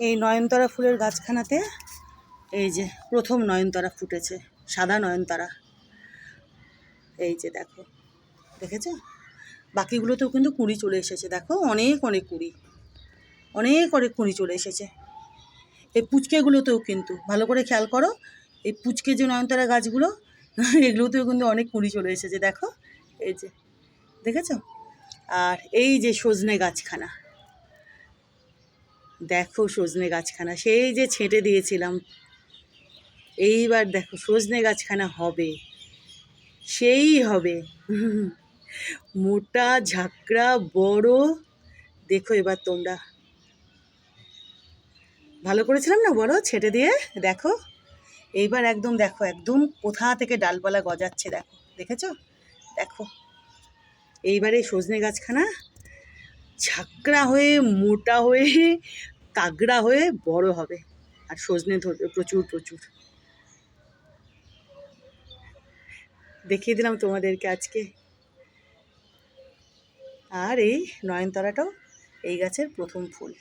এই নয়নতারা ফুলের গাছখানাতে এই যে প্রথম নয়নতারা ফুটেছে, সাদা নয়নতারা। এই যে দেখো, দেখেছো? বাকিগুলোতেও কিন্তু কুঁড়ি চলে এসেছে, দেখো অনেক অনেক কুঁড়ি, অনেক অনেক কুঁড়ি চলে এসেছে। এই পুচকেগুলোতেও কিন্তু ভালো করে খেয়াল করো, এই পুচকে যে নয়নতারা গাছগুলো এগুলোতেও কিন্তু অনেক কুঁড়ি চলে এসেছে, দেখো এই যে, দেখেছো? আর এই যে সজনে গাছখানা, দেখো সজনে গাছখানা সেই যে ছেঁটে দিয়েছিলাম, এইবার দেখো সজনে গাছখানা হবে, সেই হবে মোটা ঝাঁকড়া বড়। দেখো এবার তোমরা, ভালো করেছিলাম না বড় ছেঁটে দিয়ে, দেখো এইবার একদম দেখো একদম কোথা থেকে ডালপালা গজাচ্ছে, দেখো দেখেছো? দেখো এইবারে সজনে গাছখানা ঝাঁকড়া হয়ে মোটা হয়ে তাগড়া হয়ে বড় হবে, আর সজনে ধরবে প্রচুর প্রচুর। দেখিয়ে দিলাম তোমাদেরকে আজকে। আর এই নয়নতারাটাও এই গাছের প্রথম ফুল।